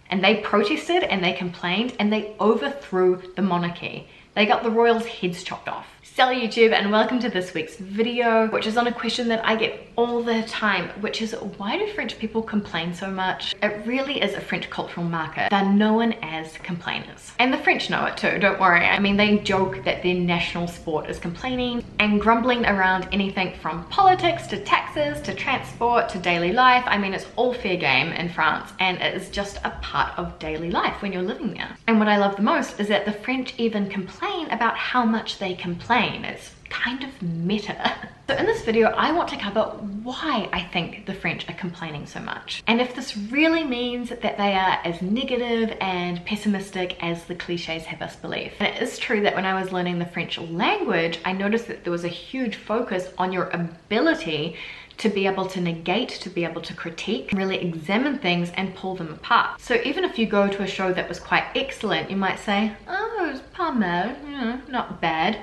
and they protested and they complained and they overthrew the monarchy. They got the royals' heads chopped off. Hello YouTube, and welcome to this week's video, which is on a question that I get all the time, which is why do French people complain so much? It really is a French cultural marker. They're known as complainers. And the French know it too, don't worry. I mean, they joke that their national sport is complaining and grumbling around anything from politics to taxes to transport to daily life. I mean, it's all fair game in France, and it is just a part of daily life when you're living there. And what I love the most is that the French even complain about how much they complain. It's kind of meta. So in this video, I want to cover why I think the French are complaining so much, and if this really means that they are as negative and pessimistic as the cliches have us believe. And it is true that when I was learning the French language, I noticed that there was a huge focus on your ability to be able to negate, to be able to critique, really examine things and pull them apart. So even if you go to a show that was quite excellent, you might say, oh, it's pas mal, you know, not bad.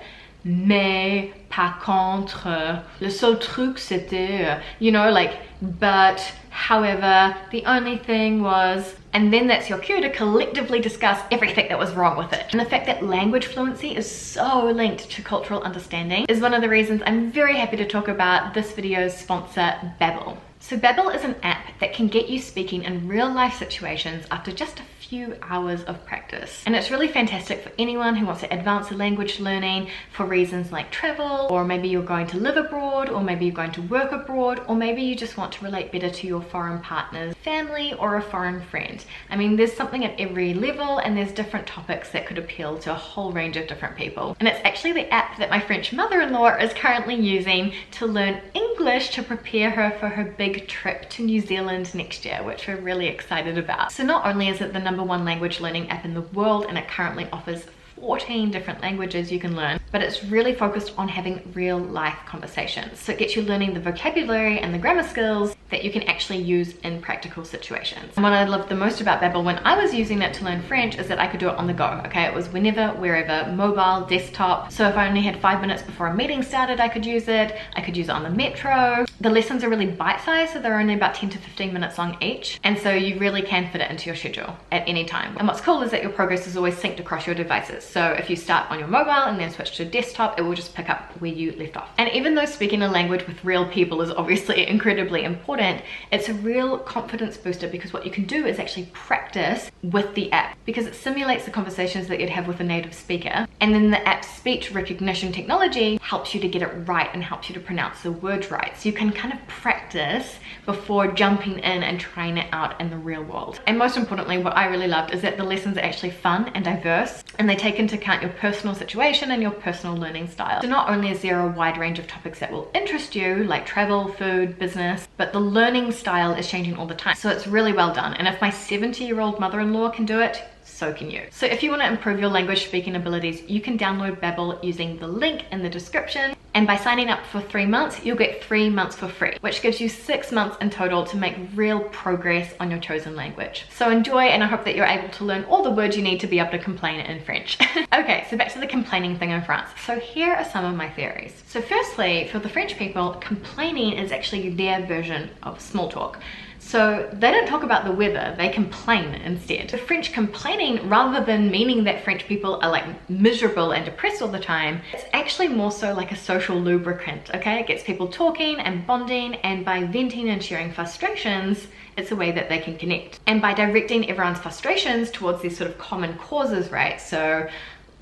Mais par contre, le seul truc c'était, you know, like, but, however, the only thing was, and then that's your cue to collectively discuss everything that was wrong with it. And the fact that language fluency is so linked to cultural understanding is one of the reasons I'm very happy to talk about this video's sponsor, Babbel. So Babbel is an app that can get you speaking in real life situations after just a few hours of practice. And it's really fantastic for anyone who wants to advance their language learning for reasons like travel, or maybe you're going to live abroad, or maybe you're going to work abroad, or maybe you just want to relate better to your foreign partner's family or a foreign friend. I mean, there's something at every level, and there's different topics that could appeal to a whole range of different people. And it's actually the app that my French mother-in-law is currently using to learn English to prepare her for her big trip to New Zealand next year, which we're really excited about. So not only is it the #1 language learning app in the world, and it currently offers 14 different languages you can learn, but it's really focused on having real life conversations. So it gets you learning the vocabulary and the grammar skills that you can actually use in practical situations. And what I loved the most about Babbel when I was using it to learn French is that I could do it on the go, okay? It was whenever, wherever, mobile, desktop. So if I only had 5 minutes before a meeting started, I could use it. I could use it on the metro. The lessons are really bite-sized, so they're only about 10 to 15 minutes long each. And so you really can fit it into your schedule at any time. And what's cool is that your progress is always synced across your devices. So if you start on your mobile and then switch to desktop, it will just pick up where you left off. And even though speaking a language with real people is obviously incredibly important, it's a real confidence booster, because what you can do is actually practice with the app, because it simulates the conversations that you'd have with a native speaker. And then the app's speech recognition technology helps you to get it right and helps you to pronounce the words right. So you can kind of practice before jumping in and trying it out in the real world. And most importantly, what I really loved is that the lessons are actually fun and diverse, and they take into account your personal situation and your personal learning style. So not only is there a wide range of topics that will interest you, like travel, food, business, but the learning style is changing all the time. So it's really well done. And if my 70-year-old mother-in-law can do it, so can you. So if you want to improve your language speaking abilities, you can download Babbel using the link in the description. And by signing up for 3 months, you'll get 3 months for free, which gives you 6 months in total to make real progress on your chosen language. So enjoy, and I hope that you're able to learn all the words you need to be able to complain in French. Okay, so back to the complaining thing in France. So here are some of my theories. So firstly, for the French people, complaining is actually their version of small talk. So they don't talk about the weather, they complain instead. The French complaining, rather than meaning that French people are like miserable and depressed all the time, it's actually more so like a social lubricant, okay? It gets people talking and bonding, and by venting and sharing frustrations, it's a way that they can connect. And by directing everyone's frustrations towards these sort of common causes, right? So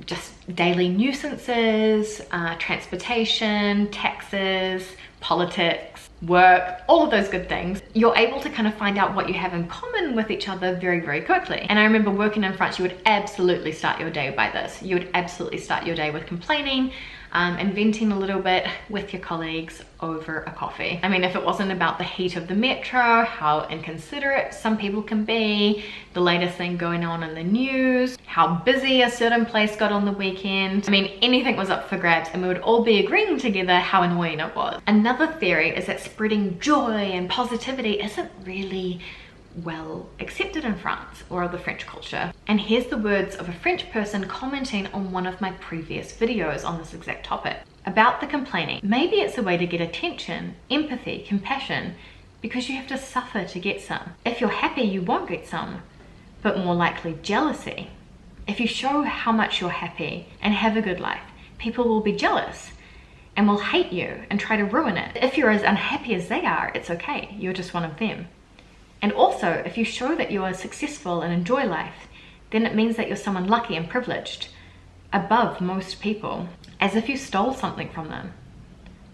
just daily nuisances, transportation, taxes, politics, work, all of those good things, you're able to kind of find out what you have in common with each other very, very quickly. And I remember working in France, you would absolutely start your day by this. You would absolutely start your day with complaining and venting a little bit with your colleagues over a coffee. I mean, if it wasn't about the heat of the metro, how inconsiderate some people can be, the latest thing going on in the news, how busy a certain place got on the weekend, I mean, anything was up for grabs, and we would all be agreeing together how annoying it was. Another theory is that spreading joy and positivity isn't really well accepted in France or the French culture. And here's the words of a French person commenting on one of my previous videos on this exact topic. About the complaining, maybe it's a way to get attention, empathy, compassion, because you have to suffer to get some. If you're happy, you won't get some. but more likely jealousy. If you show how much you're happy and have a good life, people will be jealous and will hate you and try to ruin it. If you're as unhappy as they are, it's okay, you're just one of them. And also, if you show that you are successful and enjoy life, then it means that you're someone lucky and privileged, above most people, as if you stole something from them.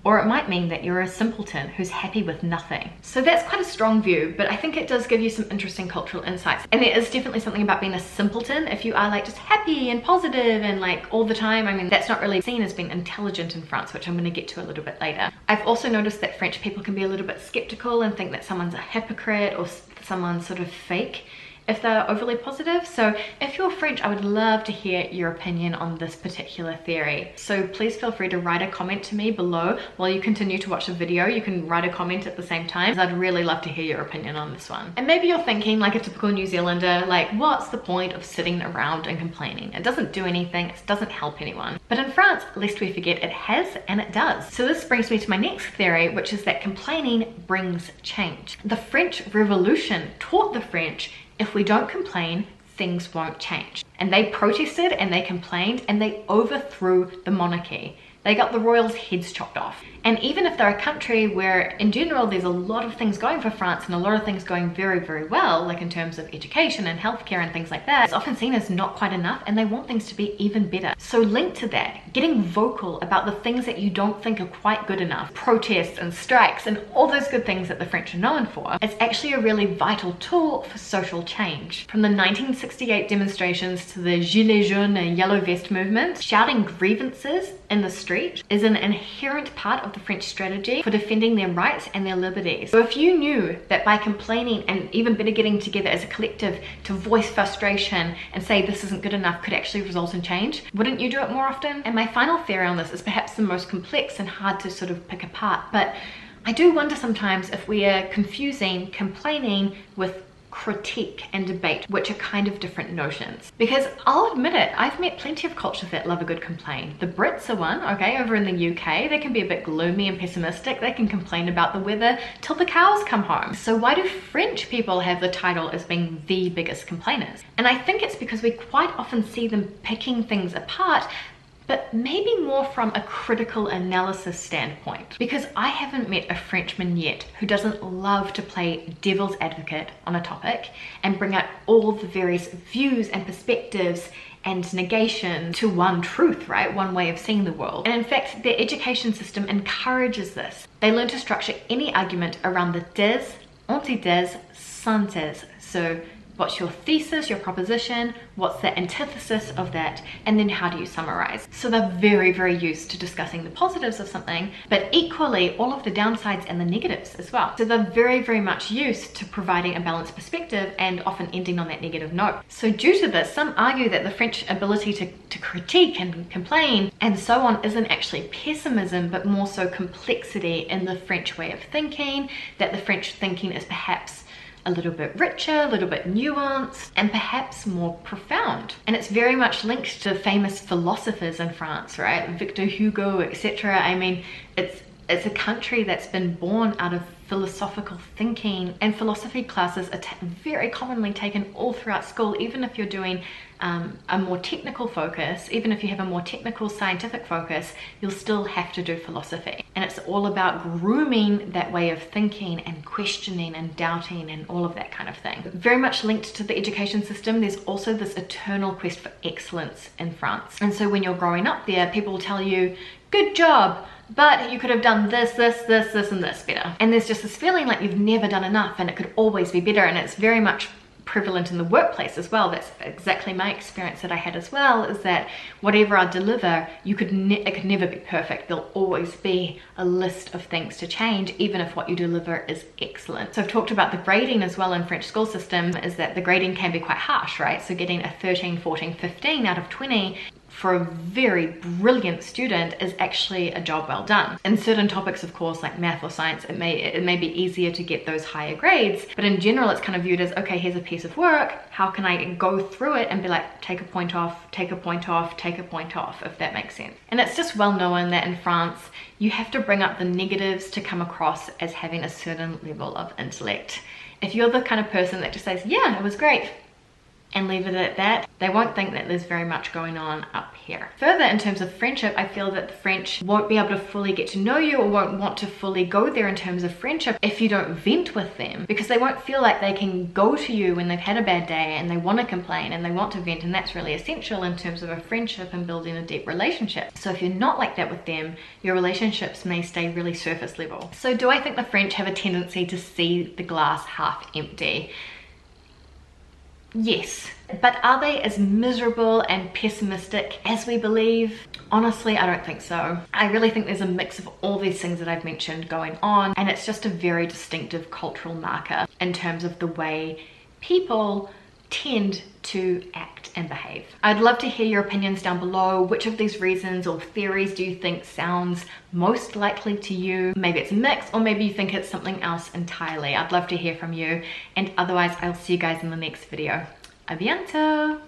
Or it might mean that you're a simpleton who's happy with nothing. So that's quite a strong view, but I think it does give you some interesting cultural insights. And there is definitely something about being a simpleton. If you are like just happy and positive and like all the time, I mean, that's not really seen as being intelligent in France, which I'm going to get to a little bit later. I've also noticed that French people can be a little bit skeptical and think that someone's a hypocrite or someone's sort of fake if they're overly positive. So if you're French, I would love to hear your opinion on this particular theory. So please feel free to write a comment to me below while you continue to watch the video. You can write a comment at the same time. I'd really love to hear your opinion on this one. And maybe you're thinking, like a typical New Zealander, like, what's the point of sitting around and complaining? It doesn't do anything, it doesn't help anyone. But in France, lest we forget, it has and it does. So this brings me to my next theory, which is that complaining brings change. The French Revolution taught the French, if we don't complain, things won't change. And they protested and they complained and they overthrew the monarchy. They got the royals' heads chopped off. And even if they're a country where in general there's a lot of things going for France and a lot of things going very, very well, like in terms of education and healthcare and things like that, it's often seen as not quite enough and they want things to be even better. So linked to that, getting vocal about the things that you don't think are quite good enough, protests and strikes and all those good things that the French are known for, it's actually a really vital tool for social change. From the 1968 demonstrations to the Gilets jaunes and Yellow Vest movement, shouting grievances in the street is an inherent part of the French strategy for defending their rights and their liberties. So if you knew that by complaining and even better getting together as a collective to voice frustration and say this isn't good enough could actually result in change, wouldn't you do it more often? And my final theory on this is perhaps the most complex and hard to sort of pick apart, but I do wonder sometimes if we are confusing complaining with critique and debate, which are kind of different notions. Because I'll admit it, I've met plenty of cultures that love a good complain. The Brits are one, okay, over in the UK, they can be a bit gloomy and pessimistic. They can complain about the weather till the cows come home. So why do French people have the title as being the biggest complainers? And I think it's because we quite often see them picking things apart, but maybe more from a critical analysis standpoint. Because I haven't met a Frenchman yet who doesn't love to play devil's advocate on a topic and bring out all the various views and perspectives and negation to one truth, right? One way of seeing the world. And in fact, their education system encourages this. They learn to structure any argument around the des, antides, synthèse. So what's your thesis, your proposition, what's the antithesis of that, and then how do you summarize? So they're very, very used to discussing the positives of something, but equally all of the downsides and the negatives as well. So they're very, very much used to providing a balanced perspective and often ending on that negative note. So due to this, some argue that the French ability to critique and complain and so on isn't actually pessimism, but more so complexity in the French way of thinking, that the French thinking is perhaps a little bit richer, a little bit nuanced, and perhaps more profound. And it's very much linked to famous philosophers in France, right? Victor Hugo, etc. I mean, it's a country that's been born out of philosophical thinking, and philosophy classes are very commonly taken all throughout school, even if you're doing a more technical focus, even if you have a more technical scientific focus, you'll still have to do philosophy. And it's all about grooming that way of thinking and questioning and doubting and all of that kind of thing. Very much linked to the education system, there's also this eternal quest for excellence in France. And so when you're growing up there, people will tell you, good job, but you could have done this, this, this, this, and this better. And there's just this feeling like you've never done enough and it could always be better. And it's very much prevalent in the workplace as well. That's exactly my experience that I had as well, is that whatever I deliver, it could never be perfect. There'll always be a list of things to change, even if what you deliver is excellent. So I've talked about the grading as well in French school system, is that the grading can be quite harsh, right? So getting a 13, 14, 15 out of 20 for a very brilliant student is actually a job well done. In certain topics, of course, like math or science, it may be easier to get those higher grades, but in general it's kind of viewed as, okay, here's a piece of work, how can I go through it and be like, take a point off, take a point off, take a point off, if that makes sense. And it's just well known that in France you have to bring up the negatives to come across as having a certain level of intellect. If you're the kind of person that just says, yeah, it was great, and leave it at that. They won't think that there's very much going on up here. Further, in terms of friendship, I feel that the French won't be able to fully get to know you or won't want to fully go there in terms of friendship if you don't vent with them, because they won't feel like they can go to you when they've had a bad day and they want to complain and they want to vent, and that's really essential in terms of a friendship and building a deep relationship. So if you're not like that with them, your relationships may stay really surface level. So do I think the French have a tendency to see the glass half empty? Yes, but are they as miserable and pessimistic as we believe? Honestly, I don't think so. I really think there's a mix of all these things that I've mentioned going on, and it's just a very distinctive cultural marker in terms of the way people tend to act and behave. I'd love to hear your opinions down below. Which of these reasons or theories do you think sounds most likely to you? Maybe it's a mix, or maybe you think it's something else entirely. I'd love to hear from you, and otherwise I'll see you guys in the next video. A bientôt!